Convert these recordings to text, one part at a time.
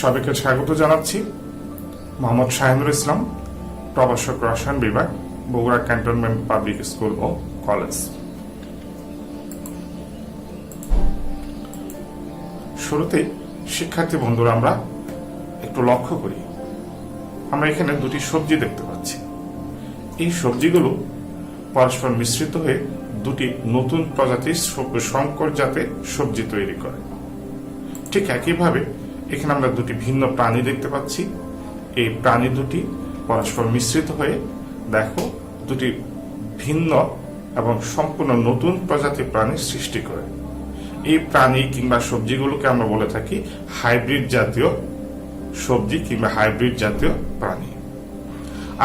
সবাইকে স্বাগত জানাচ্ছি। মোহাম্মদ শাহিনুর ইসলাম, প্রভাষক, রসায়ন বিভাগ, বগুড়া ক্যান্টনমেন্ট পাবলিক স্কুল ও কলেজ। শুরুতেই শিক্ষার্থী বন্ধুরা আমরা একটু লক্ষ্য করি, আমরা এখানে দুটি সবজি দেখতে পাচ্ছি। এই সবজিগুলো পরস্পর মিশ্রিত হয়ে দুটি নতুন প্রজাতির সংকর জাতের সবজি তৈরি করে। ঠিক একইভাবে এখানে আমরা দুটি ভিন্ন প্রাণী দেখতে পাচ্ছি। এই প্রাণী দুটি পরস্পর মিশ্রিত হয়ে দেখো দুটি ভিন্ন এবং সম্পূর্ণ নতুন প্রজাতির প্রাণী সৃষ্টি করে। এই প্রাণী কিংবা সবজিগুলোকে আমরা বলে থাকি হাইব্রিড জাতীয় সবজি কিংবা হাইব্রিড জাতীয় প্রাণী।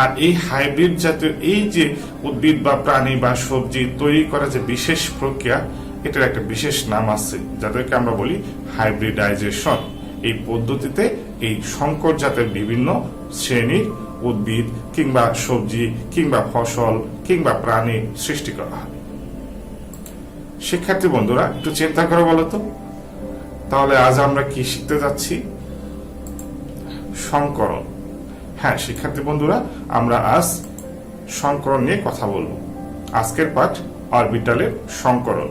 আর এই হাইব্রিড জাতীয় এই যে উদ্ভিদ বা প্রাণী বা সবজি তৈরি করা যে বিশেষ প্রক্রিয়া, এটার একটা বিশেষ নাম আছে যাদেরকে আমরা বলি হাইব্রিডাইজেশন। এই পদ্ধতিতে এই সংকর জাতের বিভিন্ন শ্রেণীর উদ্ভিদ কিংবা সবজি কিংবা ফসল কিংবা প্রাণী সৃষ্টি করা হয়। শিক্ষার্থী বন্ধুরা একটু চিন্তা করে বলতো, তাহলে আজ আমরা কি শিখতে যাচ্ছি? সংকরণ। হ্যাঁ শিক্ষার্থী বন্ধুরা, আমরা আজ সংকরণ নিয়ে কথা বলবো। আজকের পাঠ অরবিটালের সংকরণ,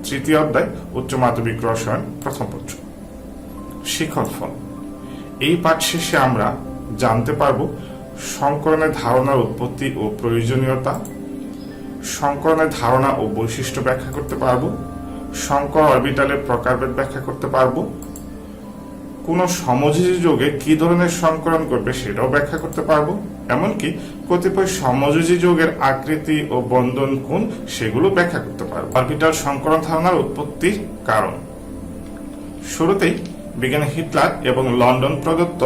তৃতীয় অধ্যায়, উচ্চ মাধ্যমিক রসায়ন, প্রথম পত্র। শিক্ষণফল। এই পাঠ শেষে আমরা জানতে পারব সংকরণের ধারণার উৎপত্তি ও প্রয়োজনীয়তা, সংকরণের ধারণা ও বৈশিষ্ট্য ব্যাখ্যা করতে পারব, সংকর অরবিটালের প্রকারভেদ ব্যাখ্যা করতে পারব, কোন সমযোজী যৌগে কি ধরনের সংকরণ করবে সেটাও ব্যাখ্যা করতে পারবো, এমনকি কতিপয় সমযোজী যৌগের আকৃতি ও বন্ধন কোণ সেগুলো ব্যাখ্যা করতে পারবো। অরবিটাল সংকরণ ধারণার উৎপত্তির কারণ। শুরুতেই বিজ্ঞানী হিটলার এবং লন্ডন প্রদত্ত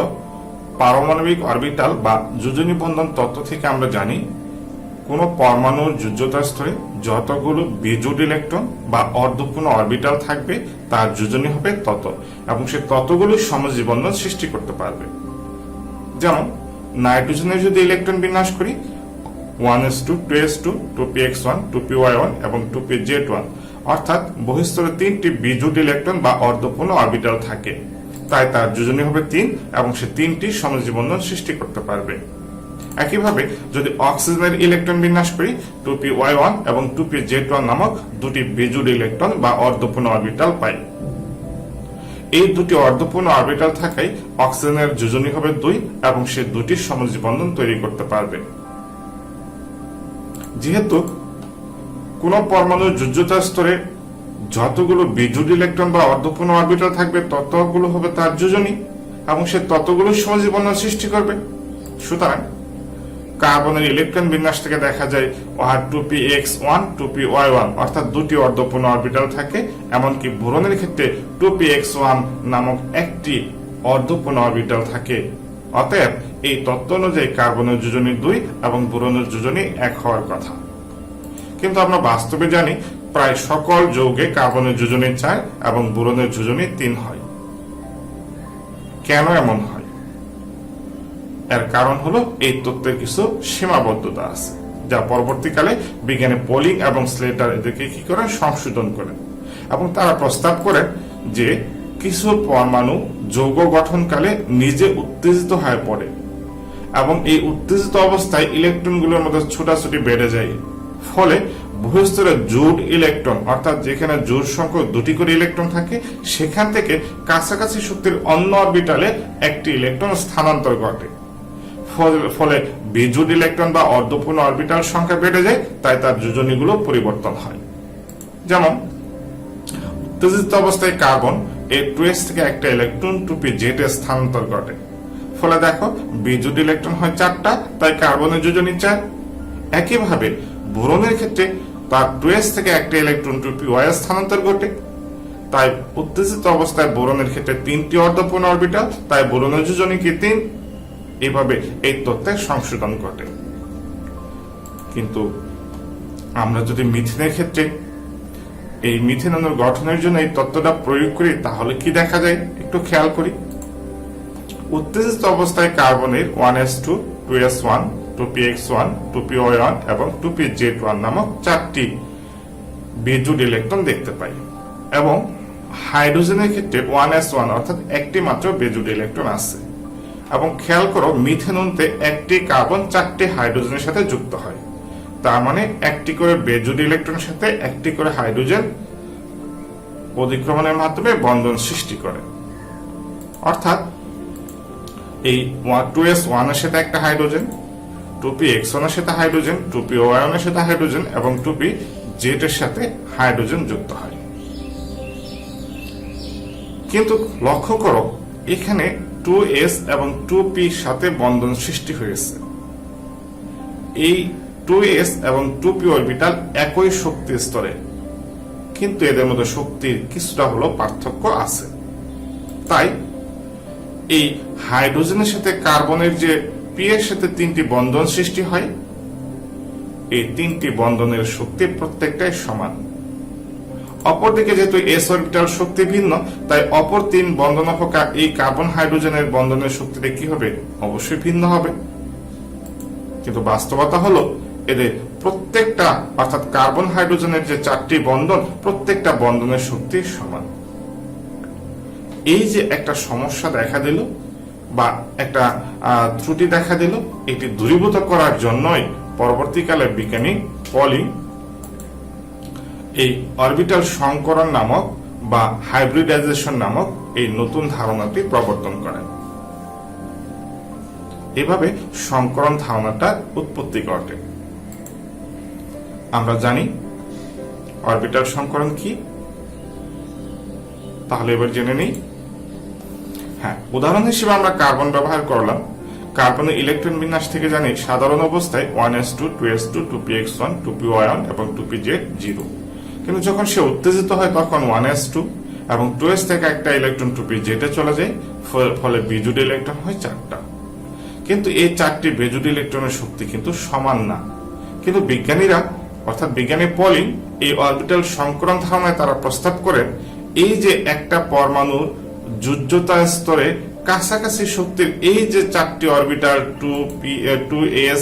পারমাণবিক অরবিটাল বা যোজনী বন্ধন তত্ত্ব থেকে আমরা জানি কোন পরমাণুর যোজ্যতা স্তরে যতগুলো বিজোড় ইলেকট্রন বা অর্ধপূর্ণ অরবিটাল থাকবে তার যোজনী হবে তত, এবং সে ততগুলো সমযোজী বন্ধন সৃষ্টি করতে পারবে। যেমন নাইট্রোজেনের যদি ইলেকট্রন বিন্যাস করি 1s2, 2s2, 2px1, 2py1 এবং 2pz1, অর্থাৎ বহিঃস্তরে তিনটি বিজোড় ইলেকট্রন বা অর্ধপূর্ণ অরবিটাল থাকে, তাই তার যোজনী হবে 3 এবং সে তিনটি সমযোজী বন্ধন সৃষ্টি করতে পারবে। একইভাবে যদি অক্সিজেনের ইলেকট্রন বিন্যাস করি 2py1 এবং 2pz1 নামক দুটি বিজোড় ইলেকট্রন বা অর্ধপূর্ণ অরবিটাল পাই। এই দুটি অর্ধপূর্ণ অরবিটাল থাকায় অক্সিজেনের যোজনী হবে 2 এবং সে দুটি সমযোজী বন্ধন তৈরি করতে পারবে। যেহেতু কোন পরমাণুর যোজ্যতা স্তরে যতগুলো বিজোড় ইলেকট্রন বা অর্ধপূর্ণ অরবিটাল থাকবে ততগুলো হবে তার যোজনী এবং সে ততগুলো সমযোজী বন্ধন সৃষ্টি করবে। সুতরাং কার্বনের ইলেকট্রন বিন্যাস থেকে দেখা যায় 2px1, 2py1, অর্থাৎ দুটি অর্ধপূর্ণ অরবিটাল থাকে। এমনকি বোরনের ক্ষেত্রে 2px1 নামক একটি অর্ধপূর্ণ অরবিটাল থাকে। অতএব এই তত্ত্ব অনুযায়ী কার্বনের যোজনী 2 এবং বোরনের যোজনী 1 হওয়ার কথা। কিন্তু আমরা বাস্তবে জানি প্রায় সকল যৌগে কার্বনের যোজনী 4 এবং বোরনের যোজনী 3 হয়। কেন এমন হয়? এর কারণ হলো এই তত্ত্বের কিছু সীমাবদ্ধতা আছে, যা পরবর্তীকালে বিজ্ঞানী পোলিং এবং স্লেটার এদেরকে কি করেন, সংশোধন করেন এবং তারা প্রস্তাব করেন যে কিছু পরমাণু যৌগ গঠনকালে নিজে উত্তেজিত হয়ে পড়ে এবং এই উত্তেজিত অবস্থায় ইলেকট্রনগুলোর মধ্যে ছোটাছুটি বেড়ে যায়। ফলে বহিঃস্তরে জোড় ইলেকট্রন, অর্থাৎ যেখানে জোড় সংখ্যক 2টি করে ইলেকট্রন থাকে, সেখান থেকে কাছাকাছি শক্তির অন্য অরবিটালে একটি ইলেকট্রন স্থানান্তর ঘটে। ফলে বিজোড় ইলেকট্রন বা অর্ধপূর্ণ অরবিটাল সংখ্যা বেড়ে যায়, তাই তার যোজনীগুলো পরিবর্তন হয়। যেমন উত্তেজিত অবস্থায় কার্বন এই 2s থেকে একটা ইলেকট্রন 2pz এ স্থানান্তর ঘটে। ফলে দেখো বিজোড় ইলেকট্রন হয় 4টা, তাই কার্বনের যোজনী 4। একইভাবে বোরনের ক্ষেত্রে তার 2s থেকে একটা ইলেকট্রন 2py স্থানান্তর ঘটে, তাই উত্তেজিত অবস্থায় বোরনের ক্ষেত্রে 3টি অর্ধপূর্ণ অরবিটাল, তাই বোরনের যোজনী কি 3। এইভাবে এই তত্ত্বের সংশোধন ঘটে। কিন্তু আমরা যদি মিথেনের ক্ষেত্রে এই মিথেন অণুর গঠনের জন্য এই তত্ত্বটা প্রয়োগ করি, তাহলে কি দেখা যায় একটু খেয়াল করি। উত্তেজিত অবস্থায় কার্বনের 1s2, 2s1, 2px1, 2py1 এবং 2pz1 নামক 4টি বিজোড় ইলেকট্রন দেখতে পাই এবং হাইড্রোজেনের ক্ষেত্রে 1s1 অর্থাৎ একটি মাত্র বেজোড ইলেকট্রন আছে, এবং খেয়াল করো মিথেন অণুতে একটি কার্বন 4টি হাইড্রোজেনের সাথে যুক্ত হয়। তার মানে একটি করে বেজোড ইলেকট্রনের সাথে একটি করে হাইড্রোজেন অধিক্রমণের মাধ্যমে বন্ধন সৃষ্টি করে। অর্থাৎ এই 2s1 এর সাথে একটা হাইড্রোজেন, 2px1 এর সাথে হাইড্রোজেন, 2py1 এর সাথে হাইড্রোজেন এবং 2pz এর সাথে হাইড্রোজেন যুক্ত হয়। কিন্তু লক্ষ্য করো এখানে 2s এবং 2p সাথে বন্ধন সৃষ্টি হয়েছে। এই 2s এবং 2p অরবিটাল একই শক্তি স্তরে, কিন্তু এদের মধ্যে শক্তির কিছুটা হলো পার্থক্য আছে। তাই এই হাইড্রোজেনের সাথে কার্বনের যে p এর সাথে 3টি বন্ধন সৃষ্টি হয়, এই 3টি বন্ধনের শক্তি প্রত্যেকটাই সমান। অপরদিকে যেহেতু s অরবিটাল শক্তি ভিন্ন, তাই অপর 3 বন্ধনহকা এই কার্বন হাইড্রোজেনের বন্ধনের শক্তিটা কি হবে? অবশ্যই ভিন্ন হবে। কিন্তু বাস্তবতা হলো এদের প্রত্যেকটা অর্থাৎ কার্বন হাইড্রোজেনের যে 4টি বন্ধন, প্রত্যেকটা বন্ধনের শক্তি সমান। এই যে একটা সমস্যা দেখা দিল বা একটা ত্রুটি দেখা দিল, এটি দূরীভূত করার জন্যই পরবর্তীকালে বিজ্ঞানী পলি এই অরবিটাল সংকরণ নামক বা হাইব্রিডাইজেশন নামক এই নতুন ধারণাটি প্রবর্তন করেন। এভাবে সংকরণ ধারণাটা উৎপত্তি ঘটে। আমরা জানি অরবিটাল সংকরণ কি, তাহলে এবার জেনে নিই। হ্যাঁ, উদাহরণ হিসেবে আমরা কার্বন ব্যবহার করলাম। কার্বনের ইলেকট্রন বিন্যাস থেকে জানি সাধারণ অবস্থায় 1s2, 2s2, 2px1, 2py1 এবং 2pz 0। কিন্তু যখন সে উত্তেজিত হয় তখন 1s2 এবং 2s থেকে একটা ইলেকট্রন 2pz এ চলে যায়, ফলে বেজোড ইলেকট্রন হয় 4টা। কিন্তু এই 4টি বেজোড ইলেকট্রনের শক্তি কিন্তু সমান না। কিন্তু বিজ্ঞানীরা অর্থাৎ বিজ্ঞানী পলি এই অরবিটাল সংকরণ ধারণায় তারা প্রস্তাব করেন এই যে একটা পরমাণুর যোজ্যতা স্তরে কাছাকাছি শক্তির এই যে 4টি অরবিটাল 2s,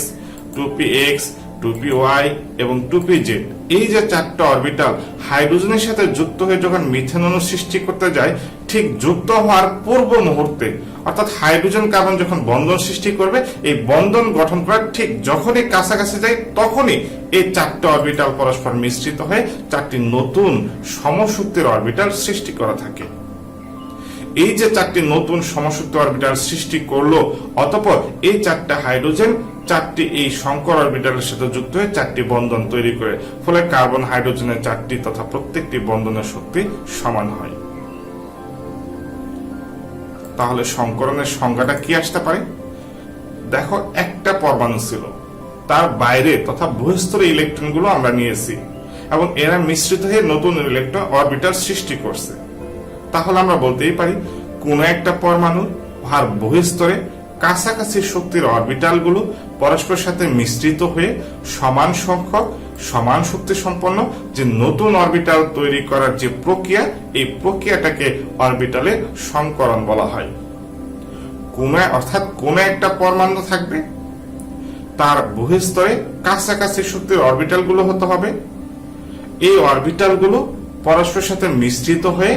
2px, 2py এবং 2pz, এই যে 4টা অরবিটাল হাইড্রোজেনের সাথে যুক্ত হয়ে যখন মিথেন অণু সৃষ্টি করতে যায়, ঠিক যুক্ত হওয়ার পূর্ব মুহূর্তে অর্থাৎ হাইড্রোজেন কার্বন যখন বন্ধন সৃষ্টি করবে, এই বন্ধন গঠন করার ঠিক যখনই কাছাকাছি যায় তখনই এই 4টা অরবিটাল পরস্পর মিশ্রিত হয়ে 4টি নতুন সমশক্তির অরবিটাল সৃষ্টি করা থাকে। এই যে 4টি নতুন সমশক্তি অরবিটাল সৃষ্টি করলো, অতঃপর এই 4টা হাইড্রোজেন 4টি এই সংকর অরবিটালের সাথে যুক্ত হয়ে 4টি বন্ধন তৈরি করে, ফলে কার্বন হাইড্রোজেনের 4টি তথা প্রত্যেকটি বন্ধনের শক্তি সমান হয়। তাহলে সংকরণের সংজ্ঞাটা কি আসতে পারে? দেখো, একটা পরমাণু ছিল, তার বাইরে তথা বহিঃস্তরে ইলেকট্রনগুলো আমরা নিয়েছি এবং এরা মিশ্রিত হয়ে নতুন ইলেকট্রন অরবিটাল সৃষ্টি করছে। তাহলে আমরা বলতেই পারি কোন একটা পরমাণু আর বহিঃস্তরে কাছাকাছি শক্তির অরবিটালগুলো পরস্পরের সাথে মিশ্রিত হয়ে সমান সংখ্যক সমান শক্তি সম্পন্ন যে নতুন অরবিটাল তৈরি করার যে প্রক্রিয়া, এই প্রক্রিয়াটাকে অরবিটালের সংকরণ বলা হয়। অর্থাৎ কোন একটা পরমাণু থাকবে, তার বহিঃস্তরে কাছাকাছি শক্তির অরবিটালগুলো হতে হবে, এই অরবিটালগুলো পরস্পরের সাথে মিশ্রিত হয়ে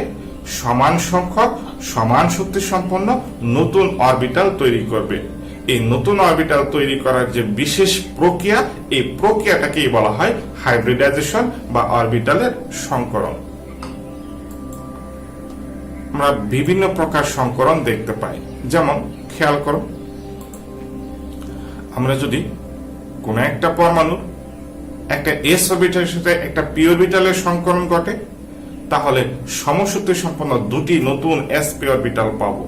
সমান সংখ্যক সমান শক্তি সম্পন্ন নতুন অরবিটাল তৈরি করবে। এই নতুন অরবিটাল তৈরি করার যে বিশেষ প্রক্রিয়া, এই প্রক্রিয়াটাকেই বলা হয় হাইব্রিডাইজেশন বা অরবিটালের সংকরণ। আমরা বিভিন্ন প্রকার সংকরণ দেখতে পাই। যেমন খেয়াল করো, আমরা যদি কোন একটা পরমাণু একটা s অরবিটালের সাথে একটা p অরবিটালের সংকরণ ঘটে, তাহলে সমশক্তি সম্পন্ন দুটি নতুন sp অরবিটাল পাবো।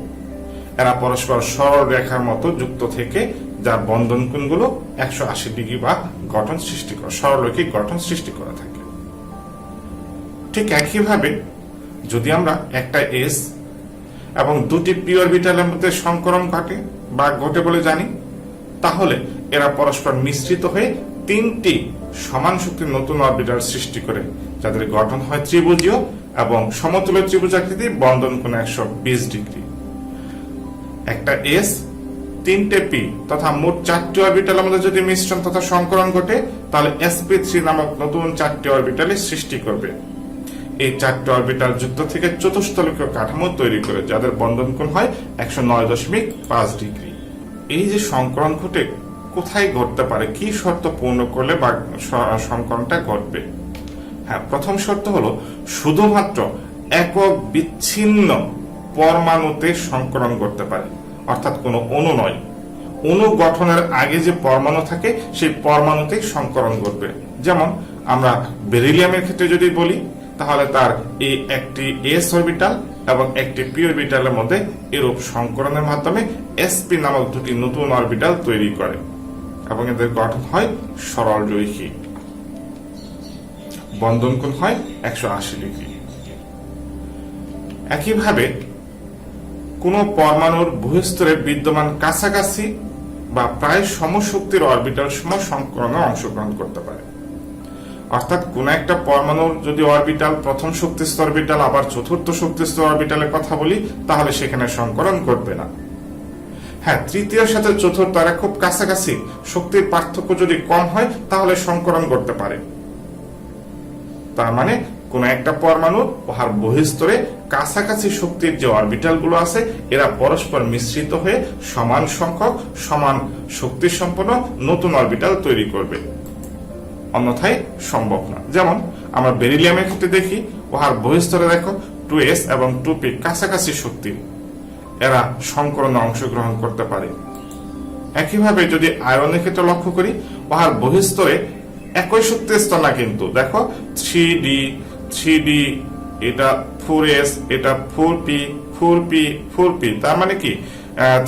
এরা পরস্পর সরল রেখার মতো যুক্ত থেকে যার বন্ধন কোণগুলো 180 ডিগ্রি বা গঠন সৃষ্টি করে, সরলরৈখিক গঠন সৃষ্টি করা থাকে। ঠিক একইভাবে যদি আমরা একটা s এবং দুটি p অরবিটালের মধ্যে সংকরণ ঘটে বলে জানি, তাহলে এরা পরস্পর মিশ্রিত হয়ে 3টি সমান শক্তির নতুন অরবিটাল সৃষ্টি করে, যাদের গঠন হয় ত্রিভুজীয় এবং সমতুল্য ত্রিভুজাকৃতি, বন্ধন কোণ 120 ডিগ্রি। একটা s, 3টে p তথা মোট 4টি অরবিটালের মধ্যে যদি মিশ্রণ তথা সংকরণ ঘটে, তাহলে sp3 নামক নতুন 4টি অরবিটালের সৃষ্টি করবে। এই 4টি অরবিটাল যুক্ত থেকে চতুস্তলকীয় কাঠামো তৈরি করে, যাদের বন্ধন কোণ হয় 109.5 ডিগ্রি। এই যে সংকরণ ঘটে, কোথায় ঘটতে পারে, কি শর্ত পূর্ণ করলে বা সংকরণটা ঘটবে? হ্যাঁ, প্রথম শর্ত হলো শুধুমাত্র একক বিচ্ছিন্ন পরমাণুতে সংকরণ করতে পারে, অর্থাৎ কোনো অণু নয়। অণু গঠনের আগে যে পরমাণু থাকে সেই পরমাণুতেই সংকরণ ঘটবে। যেমন আমরা বেরিলিয়ামের ক্ষেত্রে যদি বলি, তাহলে তার এই একটি এস অরবিটাল এবং একটি পি অরবিটালের মধ্যে এরূপ সংকরণের মাধ্যমে sp নামক দুটি নতুন অরবিটাল তৈরি করে এবং এদের গঠন হয় সরল রৈখিক। বন্ধন কোণ হয় 180 ডিগ্রি। একইভাবে কোন পরমাণুর বহিঃস্তরে বিদ্যমান কাছাকাছি বা প্রায় সমশক্তির অরবিটাল সময় সংকরণে অংশগ্রহণ করতে পারে। অর্থাৎ কোন একটা পরমাণুর যদি অরবিটাল প্রথম শক্তিস্থ অরবিটাল আবার চতুর্থ শক্তিস্থ অরবিটালের কথা বলি, তাহলে সেখানে সংকরণ ঘটবে না। হ্যাঁ, তৃতীয় সাথে চতুর্থ তারা খুব কাছাকাছি, শক্তির পার্থক্য যদি কম হয় তাহলে সংকরণ করতে পারে। তার মানে কোন একটা পরমাণু উহার বহিঃস্তরে কাছাকাছি শক্তির যে অরবিটাল গুলো আছে, এরা পরস্পর মিশ্রিত হয়ে সমান সংখ্যক সমান শক্তি সম্পন্ন নতুন অরবিটাল তৈরি করবে, অন্যথায় সম্ভব না। যেমন আমরা বেরিলিয়ামের ক্ষেত্রে দেখি, উহার বহিঃস্তরে দেখো 2s এবং 2p কাছাকাছি শক্তি, এরা সংকরণে অংশগ্রহণ করতে পারে। একইভাবে যদি আয়রনের ক্ষেত্রে লক্ষ্য করি, উহার বহিঃস্তরে একই শক্তির স্তর না, কিন্তু দেখো 3d, এটা 4s, এটা 4p, 4p, 4p, তার মানে কি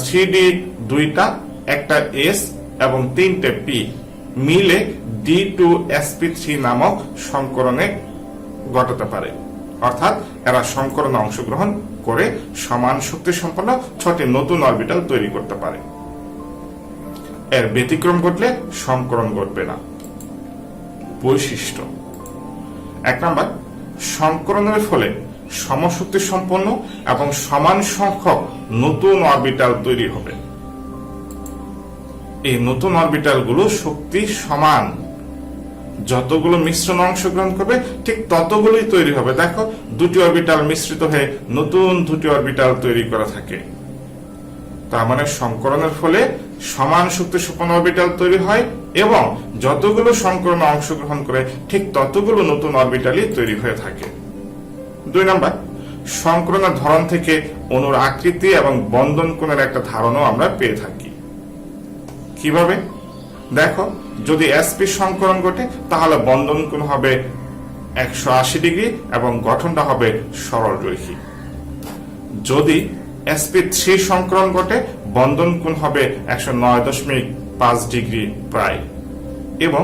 3d দুইটা, একটা s এবং 3টে p মিলে d2sp3 নামক সংকরণে ঘটাতে পারে। অর্থাৎ এরা সংকরণে অংশগ্রহণ করে সমান শক্তি সম্পন্ন 6টি নতুন অরবিটাল তৈরি করতে পারে। এর ব্যতিক্রম ঘটলে সংকরণ ঘটবে না। বৈশিষ্ট্য: 1 নাম্বার, সংকরণের ফলে সমশক্তি সম্পন্ন এবং সমান সংখ্যক নতুন অরবিটাল তৈরি হবে। এই নতুন অরবিটাল গুলো শক্তি সমান, যতগুলো মিশ্রণ অংশগ্রহণ করবে ঠিক ততগুলোই তৈরি হবে। দেখো, দুটি অরবিটাল মিশ্রিত হয়ে নতুন দুটি অরবিটাল তৈরি করা থাকে। তার মানে সংকরণের ফলে সমান শক্তি সম্পন্ন অরবিটাল তৈরি হয় এবং যতগুলো সংকরণে অংশগ্রহণ করে ঠিক ততগুলো নতুন অরবিটালই তৈরি হয়ে থাকে। 2 নাম্বার, সংকরণের ধরন থেকে অণুর আকৃতি এবং বন্ধন কোণের একটা ধারণাও আমরা পেয়ে থাকি। কিভাবে? দেখো, যদি sp সংকরণ ঘটে তাহলে বন্ধন কোণ হবে 180 ডিগ্রি এবং গঠনটা হবে সরল রৈখিক। যদি sp3 সংকরণ ঘটে, বন্ধন কোণ হবে 109.5 ডিগ্রি প্রায় এবং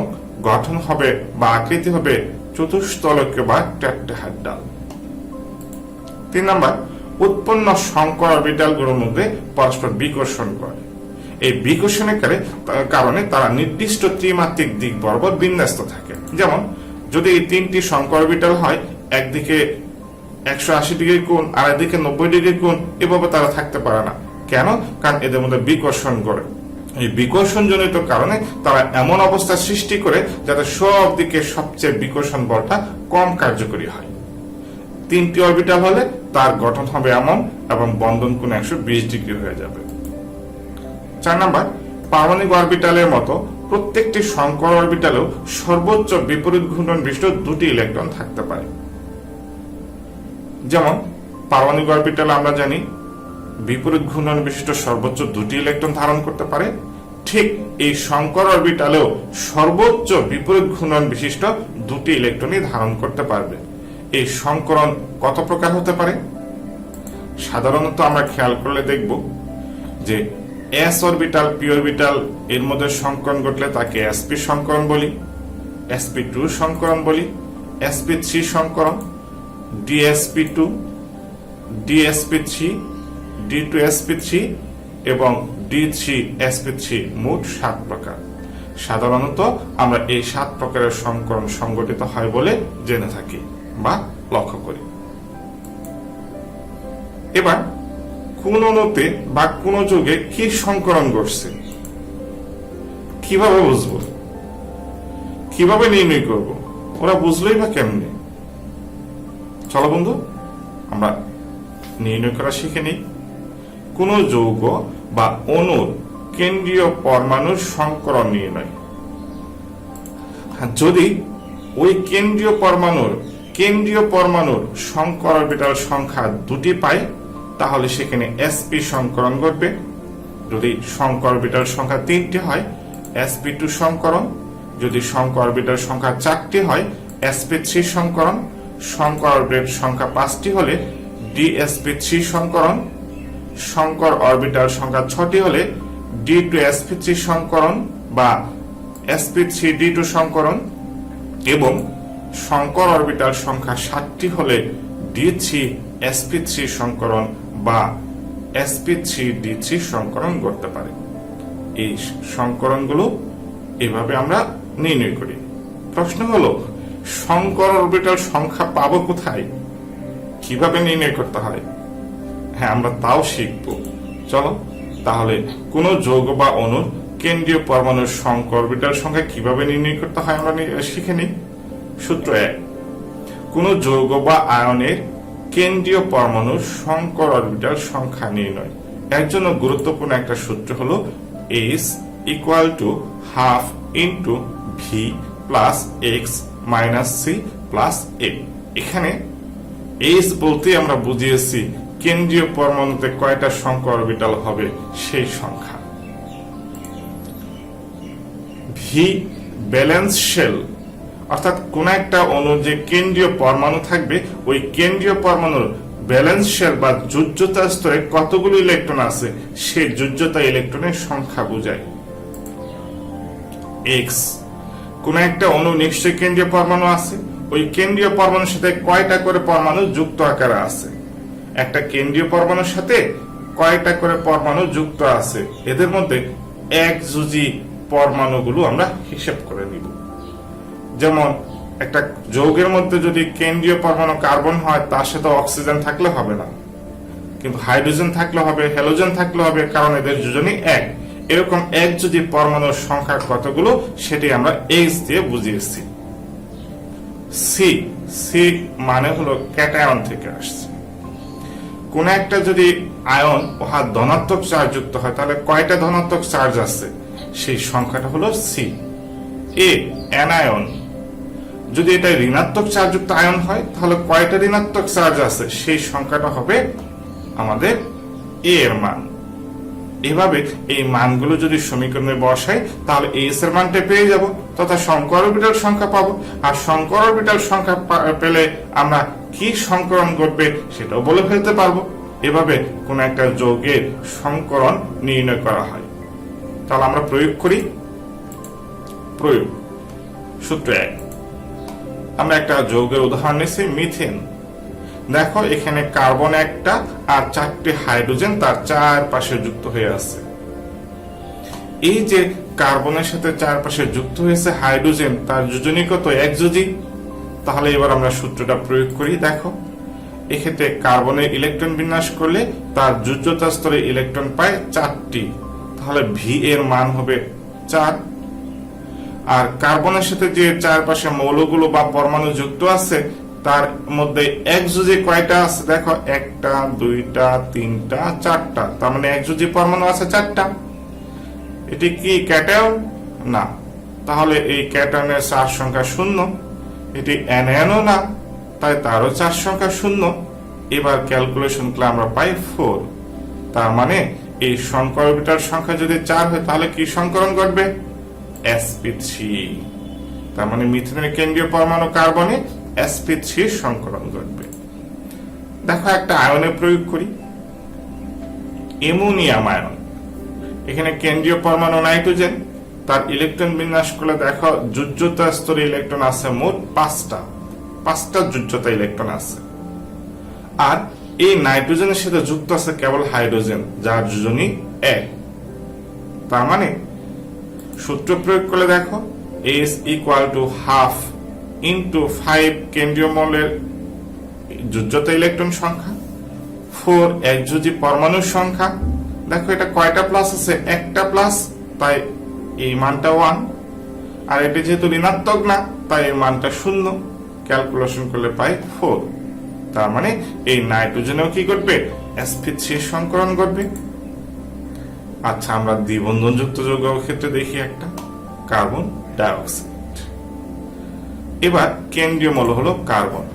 গঠন হবে বা আকৃতি হবে চতুস্তলকীয় বা টেট্রাহেড্রাল। 3 নাম্বার, উৎপন্ন সংকর অরবিটাল গুলোর মধ্যে পরস্পর বিকর্ষণ করে। এই বিকর্ষণের কারণে তারা নির্দিষ্ট ত্রিমাত্রিক দিক বরাবর বিন্যস্ত থাকে। যেমন যদি এই 3টি সংকর অরবিটাল হয়, একদিকে 180 ডিগ্রি কোণ আর একদিকে 90 ডিগ্রি কোণ, এভাবে তারা থাকতে পারে না। কেন? কারণ এদের মধ্যে বিকর্ষণ করে। এই বিকর্ষণ জনিত কারণে তারা এমন অবস্থা সৃষ্টি করে যাতে সব দিকে সবচেয়ে বিকর্ষণ বলটা কম কার্যকরী হয়। 3টি অরবিটাল হলে তার গঠন হবে এমন এবং বন্ধন কোণ 120 ডিগ্রি হয়ে যাবে। 4 নাম্বার, পারমাণবিক অরবিটালের মতো প্রত্যেকটি সংকর অরবিটালেও সর্বোচ্চ বিপরীত ঘূর্ণন বিশিষ্ট 2টি ইলেকট্রন থাকতে পারে। যেমন পারমাণবিক অরবিটাল আমরা জানি বিপরীত ঘূর্ণন বিশিষ্ট সর্বোচ্চ 2টি ইলেকট্রন ধারণ করতে পারে, ঠিক এই সংকর অরবিটালেও সর্বোচ্চ বিপরীত ঘূর্ণন বিশিষ্ট 2টি ইলেকট্রনই ধারণ করতে পারবে। এই সংকরণ কত প্রকার হতে পারে? সাধারণত আমরা খেয়াল করলে দেখব যে s অরবিটাল, p অরবিটাল এর মধ্যে সংকরণ ঘটলে তাকে sp সংকরণ বলি, sp2 সংকরণ বলি, sp3 সংকরণ, dsp2, dsp3, d2sp3 এবং d3sp3, মোট 7 প্রকার। সাধারণত আমরা এই 7 প্রকারের সংকরণ সংঘটিত হয় বলে জেনে থাকি বা লক্ষ্য করি। এবার কোন অণুতে বা কোন যৌগে কি সংকরণ ঘটছে কিভাবে বুঝবো, কিভাবে নির্ণয় করব? ওরা বুঝলোই বা কেমনে? চলো বন্ধু আমরা নির্ণয় করা শিখে নিই। কোন যৌগ বা অণুর কেন্দ্রীয় পরমাণুর সংকরণ নির্ণয়। যদি ওই কেন্দ্রীয় পরমাণুর সংকর অরবিটাল সংখ্যা দুটি পাই তাহলে সেখানে sp সংকরণ ঘটবে। যদি সংকর অরবিটাল সংখ্যা 3টি হয় sp2 সংকরণ, যদি সংকর অরবিটাল সংখ্যা 4টি হয় sp3 সংকরণ, সংকর অরবিটাল সংখ্যা 5টি হলে dsp3 সংকরণ, সংকর অরবিটাল সংখ্যা 6টি হলে d2sp3 সংকরণ বা sp3d2 সংকরণ, এবং সংকর অরবিটাল সংখ্যা 7টি হলে d3sp3 সংকরণ বা sp3d3 সংকরণ করতে পারে। এই সংকরণগুলো এভাবে আমরা নির্ণয় করি। প্রশ্ন হলো সংকর অরবিটাল সংখ্যা পাবো কোথায়, কিভাবে নির্ণয় করতে হয়? হ্যাঁ, আমরা তাও শিখব। চলো তাহলে কোন যৌগ বা অণুর কেন্দ্রীয় পরমাণুর সংকর অরবিটাল সংখ্যা কিভাবে নির্ণয় করতে হয় আমরা শিখে নিই। সূত্র 1, কোন যৌগ বা আয়নের কেন্দ্রীয় পরমাণুর সংকর অরবিটাল সংখ্যা নির্ণয়। এর জন্য গুরুত্বপূর্ণ একটা সূত্র হলো H = ½ × V + X - C + A। এখানে H বলতে আমরা বুঝিয়েছি কেন্দ্রীয় পরমাণুতে কয়টা সংকর অরবিটাল হবে সেই সংখ্যা। V ব্যালেন্স শেল, অর্থাৎ কোন একটা অণুর যে কেন্দ্রীয় পরমাণু থাকবে ওই কেন্দ্রীয় পরমাণুর ব্যালেন্স শেল বা যোজ্যতা স্তরে কতগুলো ইলেকট্রন আছে সেই যোজ্যতা ইলেকট্রনের সংখ্যা বোঝায়। X, কোন একটা অণু নিশ্চয়ই কেন্দ্রীয় পরমাণু আছে, ওই কেন্দ্রীয় পরমাণুর সাথে কয়টা করে পরমাণু যুক্ত আকারে আছে। একটা কেন্দ্রীয় পরমাণুর সাথে কয়টা করে পরমাণু যুক্ত আছে, এদের মধ্যে একযোজী পরমাণুগুলো আমরা হিসাব করে নিব। যেমন একটা যৌগের মধ্যে যদি কেন্দ্রীয় পরমাণু কার্বন হয় তার সাথে অক্সিজেন থাকলে হবে না, কিন্তু হাইড্রোজেন থাকলে হবে, হ্যালোজেন থাকলে হবে, কারণ এদের যোজনী এক। এরকম একযোজী পরমাণুর সংখ্যা কতগুলো সেটি আমরা H দিয়ে বুঝিয়েছি। C মানে হলো ক্যাটায়ন থেকে আসছে। কোন একটা যদি আয়ন উহা ধনাত্মক চার্জ যুক্ত হয় তাহলে কয়টা ধনাত্মক চার্জ আছে সেই সংখ্যাটা হলো C। A, অ্যানায়ন, যদি এটা ঋণাত্মক চার্জযুক্ত আয়ন হয় তাহলে কয়টা ঋণাত্মক চার্জ আছে সেই সংখ্যাটা হবে আমাদের A এর মান। এভাবে এই মানগুলো যদি সমীকরণে বসাই তাহলে S এর মানটা পেয়ে যাব, তথা সংকর অরবিটাল সংখ্যা পাবো। আর সংকর অরবিটাল সংখ্যা পেলে আমরা কি সংকরণ ঘটবে সেটাও বলে ফেলতে পারবো। এভাবে কোন একটা যৌগের সংকরণ নির্ণয় করা হয়। তাহলে আমরা প্রয়োগ করি। প্রয়োগ সূত্র 1, আমরা একটা যৌগের উদাহরণ নিচ্ছি মিথেন। দেখো এখানে কার্বন একটা আর 4টি হাইড্রোজেন তার চারপাশে যুক্ত হয়ে আছে। এই যে কার্বনের সাথে চারপাশে যুক্ত হয়েছে হাইড্রোজেন, তার যোজনী কত? একযোজী। তাহলে এবার আমরা সূত্রটা প্রয়োগ করি। দেখো এক্ষেত্রে কার্বনের ইলেকট্রন বিন্যাস করলে তার যোজ্যতা স্তরে ইলেকট্রন পায় 4টি, তাহলে V এর মান হবে 4। আর কার্বনের সাথে যে চারপাশে মৌলগুলো বা পরমাণু যুক্ত আছে তার মধ্যে একযোজী কয়টা আছে? দেখো 1টা 2টা 3টা 4টা, তার মানে একযোজী পরমাণু আছে 4টা। এটি কি ক্যাটায়ন? না, তাহলে এই ক্যাটায়নের চার্জ সংখ্যা 0। এটি অ্যানায়নও না, তাই তারও চার্জ সংখ্যা 0। এবার ক্যালকুলেশন করলে আমরা পাই 4। তার মানে এই সংকর অরবিটাল সংখ্যা যদি 4 হয় তাহলে কি সংকরণ ঘটবে? sp3। তার মানে মিথেনের কেন্দ্রীয় পরমাণু কার্বনে sp3 সংকরণ ঘটবে। দেখো একটা আয়নে প্রয়োগ করি, অ্যামোনিয়াম আয়ন। এখানে কেন্দ্রীয় পরমাণু নাইট্রোজেন, তার ইলেকট্রন বিন্যাস করলে দেখো যোজ্যতা স্তরে ইলেকট্রন আছে মোট 5টা যোজ্যতা ইলেকট্রন আছে। আর এই নাইট্রোজেনের সাথে যুক্ত আছে কেবল হাইড্রোজেন, যার যোজনী 1। তার মানে সূত্র প্রয়োগ করলে দেখো H = ½ × 5 কেন্দ্রীয় মৌলের যোজ্যতা ইলেকট্রন সংখ্যা, 4 একযোজী পরমাণুর সংখ্যা। দেখো এটা কয়টা প্লাস আছে? একটা প্লাস, তাই এই মানটা 1। আর এটা যেহেতু ঋণাত্মক না তাই এই মানটা 0। ক্যালকুলেশন করলে পাই 4। তার মানে এই নাইট্রোজেনও কি করবে, sp3 সংকরণ করবে। আচ্ছা, আমরা দ্বিবন্ধনযুক্ত যৌগের ক্ষেত্রে দেখি একটা কার্বন ডাইঅক্সাইড। এবার কেন্দ্রীয় মৌল হলো কার্বন,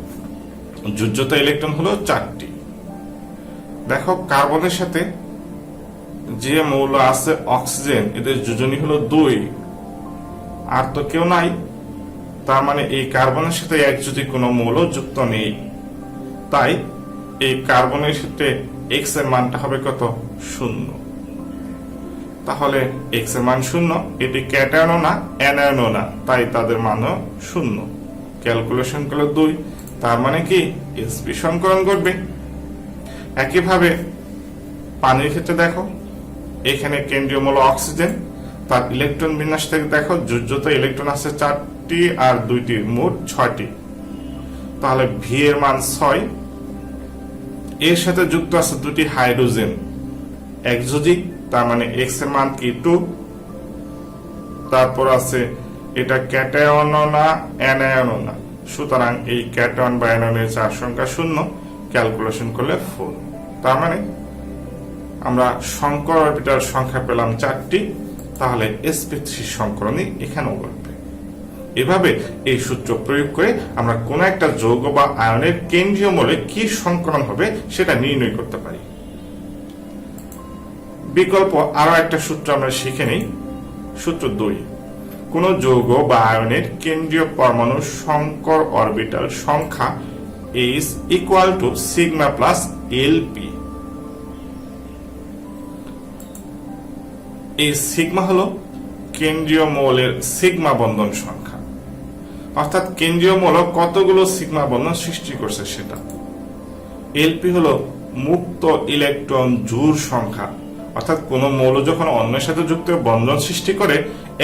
যোজ্যতা ইলেকট্রন হলো 4টি। দেখো কার্বনের সাথে যে মৌল আছে অক্সিজেন, এদের যোজনী হলো 2, আর তো কেউ নাই। তার মানে এই কার্বনের সাথে একযোজী কোনো মৌল যুক্ত নেই। তাই এই কার্বনের সাথে x এর মানটা হবে কত, 0। তাহলে x এর মান 0, এটি ক্যাটায়নও না অ্যানায়নও না, তাই তাদের মানও 0। ক্যালকুলেশন করলে 2, তার মানে কি sp সংকরণ করবে। একইভাবে পানির ক্ষেত্রে দেখো, এখানে কেন্দ্রীয় মৌল অক্সিজেন, তার ইলেকট্রন বিন্যাস থেকে দেখো যোজ্যতা ইলেকট্রন আছে 4টি আর 2টি, মোট 6টি। তাহলে ভি এর মান 6। এর সাথে যুক্ত আছে 2টি হাইড্রোজেন একযোজী, তার মানে এক্স এর মান কি 2। তারপর আছে এটা ক্যাটায়নও না অ্যানায়নও না, সুতরাং এই ক্যাটায়ন বা অ্যানায়নের চার সংখ্যা 0, ক্যালকুলেশন করলে 4। তার মানে আমরা সংকর অরবিটাল সংখ্যা পেলাম 4টি, তাহলে sp3 সংকরণই এখানেও ঘটবে। এভাবে এই সূত্র প্রয়োগ করে আমরা কোন একটা যৌগ বা আয়নের কেন্দ্রীয় মৌলে কি সংকরণ হবে সেটা নির্ণয় করতে পারি। বিকল্প আরো একটা সূত্র আমরা শিখে নেই, সূত্র 2। কোন যৌগ বা আয়নের কেন্দ্রীয় পরমাণুর সংকর অরবিটাল সংখ্যা is equal to sigma plus lp। এই সিগমা হলো কেন্দ্রীয় মৌলের সিগমা বন্ধন সংখ্যা, অর্থাৎ কেন্দ্রীয় মৌল কতগুলো সিগমা বন্ধন সৃষ্টি করছে সেটা। এলপি হলো মুক্ত ইলেকট্রন জোড় সংখ্যা, অর্থাৎ কোন মৌল যখন অন্যের সাথে যুক্ত বন্ধন সৃষ্টি করে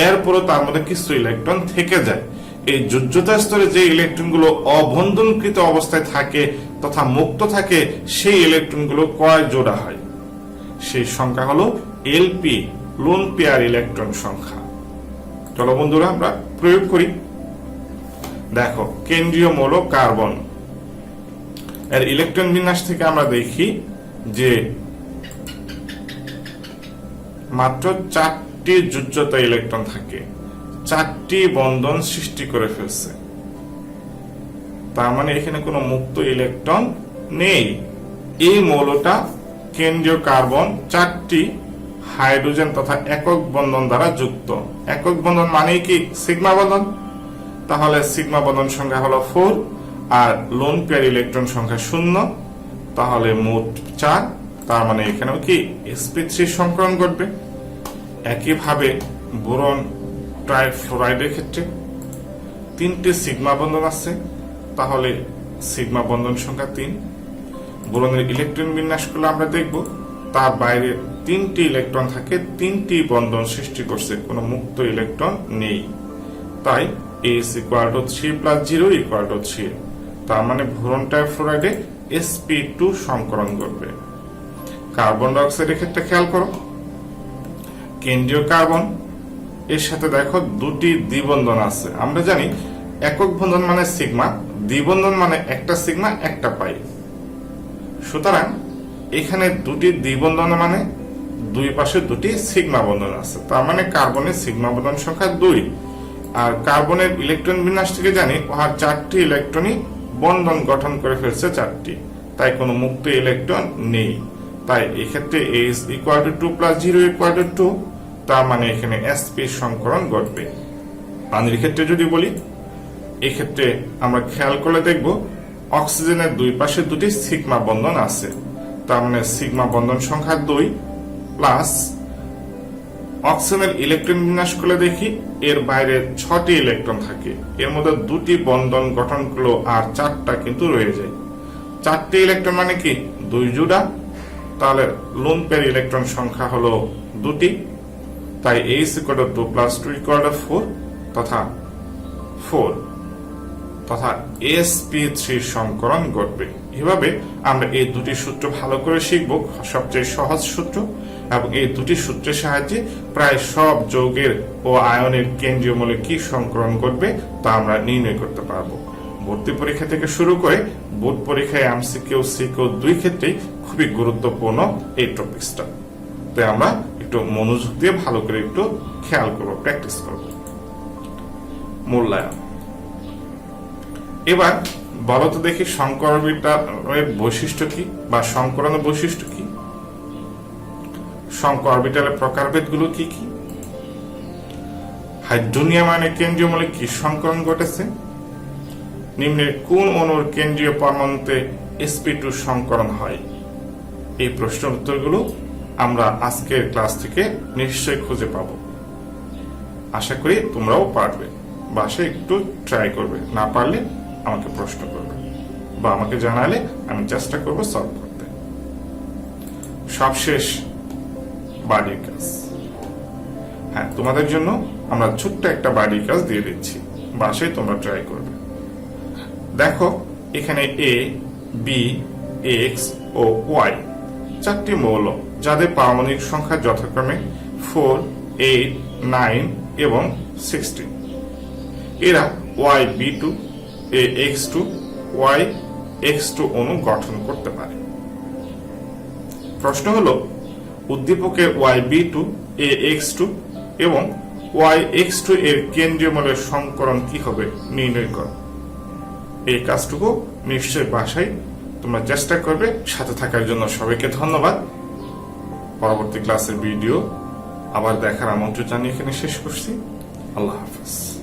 এরপরও তার মধ্যে কিছু ইলেকট্রন থেকে যায়, এই যোজ্যতা স্তরে যে ইলেকট্রনগুলো অবন্ধনকৃত অবস্থায় থাকে তথা মুক্ত থাকে সেই ইলেকট্রনগুলো কয় জোড়া হয়, সেই সংখ্যা হলো এলপি, লোন পেয়ার ইলেকট্রন সংখ্যা। চলো বন্ধুরা আমরা প্রয়োগ করি। দেখো কেন্দ্রীয় মৌল কার্বন, এর ইলেকট্রন বিন্যাস থেকে আমরা দেখি যে মাত্র 4টি যোজ্যতা ইলেকট্রন থাকে, 4টি বন্ধন সৃষ্টি করে ফেলছে, তার মানে এখানে কোনো মুক্ত ইলেকট্রন নেই। এই মৌলটা কেন্দ্রীয় কার্বন 4টি হাইড্রোজেন তথা একক বন্ধন দ্বারা যুক্ত। একক বন্ধন মানে কি সিগমা বন্ধন, তাহলে সিগমা বন্ধন সংখ্যা হলো 4 আর লোন পেয়ার ইলেকট্রন সংখ্যা 0, তাহলে মোট 4। তার মানে এখানেও কি sp3 সংকরণ ঘটবে। একইভাবে বোরন ট্রাইফ্লোরাইডের ক্ষেত্রে 3টি সিগমা বন্ধন আছে, তাহলে সিগমা বন্ধন সংখ্যা 3। বোরনের ইলেকট্রন বিন্যাস করলে আমরা দেখব তার বাইরে 3টি ইলেকট্রন থাকে, 3টি বন্ধন সৃষ্টি করছে, কোনো মুক্ত ইলেকট্রন নেই। তাই is equal to 3 plus 0 equal to 3। তার মানে বোরন ট্রাইফ্লোরাইডে sp2 সংকরণ করবে। কার্বন ডাই অক্সাইডের ক্ষেত্রে খেয়াল করো, কেন্দ্রীয় কার্বন, এর সাথে দেখো 2টি দ্বিবন্ধন আছে। আমরা জানি একক বন্ধন মানে সিগমা, দ্বিবন্ধন মানে একটা সিগমা একটা পাই, সুতরাং এখানে 2টি দ্বিবন্ধন মানে দুই পাশে 2টি সিগমা বন্ধন আছে, তার মানে কার্বনের সিগমা বন্ধন সংখ্যা 2। আর কার্বনের ইলেকট্রন বিন্যাস থেকে জানি ওহার 4টি ইলেকট্রনই বন্ধন গঠন করে ফেলছে 4টি, তাই কোনো মুক্ত ইলেকট্রন নেই। তাই এক্ষেত্রে is equal to 2 plus 0 equal to 2, তার মানে এখানে sp সংকরণ ঘটবে। পানির ক্ষেত্রে যদি বলি, এক্ষেত্রে আমরা খেয়াল করলে দেখব অক্সিজেনের দুই পাশে 2টি সিগমা বন্ধন আছে, তার মানে সিগমা বন্ধন সংখ্যা 2 প্লাস অক্সিজেনের ইলেকট্রন বিন্যাস করলে দেখি এর বাইরে 6টি ইলেকট্রন থাকে, এর মধ্যে 2টি বন্ধন গঠন করলো আর 4টা কিন্তু রয়ে যায়। 4টি ইলেকট্রন মানে কি 2 জোড়া, তাহলে লোন পেয়ার ইলেকট্রন সংখ্যা হলো 2টি, তাই is equal to 2 plus 2 equal to 4 তথা 4 তথা sp3 সংকরণ ঘটবে। এভাবে আমরা এই দুটি সূত্র ভালো করে শিখব, সবচেয়ে সহজ সূত্র, এবং এই দুটি সূত্রের সাহায্যে প্রায় সব যৌগের ও আয়নের কেন্দ্রীয় মৌলে কি সংকরণ ঘটবে তা আমরা নির্ণয় করতে পারবো। ভর্তি পরীক্ষা থেকে শুরু করে বোর্ড পরীক্ষায় এমসিকিউ সিকিউ দুই ক্ষেত্রেই খুবই গুরুত্বপূর্ণ এই টপিকসটা। তাই আমরা একটু মনোযোগ দিয়ে ভালো করে একটু খেয়াল করবো, প্র্যাকটিস করব। মূল্যায়ন। এবার বলো তো দেখি সংকর অরবিটালের বৈশিষ্ট্য কি বা সংকরণের বৈশিষ্ট্য কি, সংকর অরবিটালের প্রকারভেদগুলো কি কি, হাইড্রোনিয়াম আয়নের কেন্দ্রীয় মৌলে কি সংকরণ ঘটেছে, নিম্নের কোন অণুর কেন্দ্রীয় পরমাণুতে sp2 সংকরণ হয়। এই প্রশ্নের উত্তরগুলো আমরা আজকের ক্লাস থেকে নিশ্চয়ই খুঁজে পাবো। আশা করি তোমরাও পারবে, বাসায় একটু ট্রাই করবে, না পারলে আমাকে প্রশ্ন করবে বা আমাকে জানালে আমি চেষ্টা করব সলভ করতে। সবশেষ বাড়ির কাজ। হ্যাঁ, তোমাদের জন্য আমরা ছোট্ট একটা বাড়ির কাজ দিয়ে দিচ্ছি, বাসায় তোমরা ট্রাই করবে। দেখো এখানে এ, বি, এক্স ও ওয়াই চারটি মৌল, যাদের পারমাণবিক সংখ্যা যথাক্রমে 4, 8, 9 এবং 16। এরা YB2, AX2, YX2 অণু গঠন করতে পারে। প্রশ্ন হলো উদ্দীপকের YB2, AX2 এবং YX2 এর কেন্দ্রীয় মৌলের সংকরণ কি হবে নির্ণয় করো। এই কাজটুকু নিশ্চয় বাসায় তোমরা চেষ্টা করবে। সাথে থাকার জন্য সবাইকে ধন্যবাদ। পরবর্তী ক্লাসের ভিডিও আবার দেখার আমন্ত্রণ জানিয়ে এখানে শেষ করছি। আল্লাহ হাফেজ।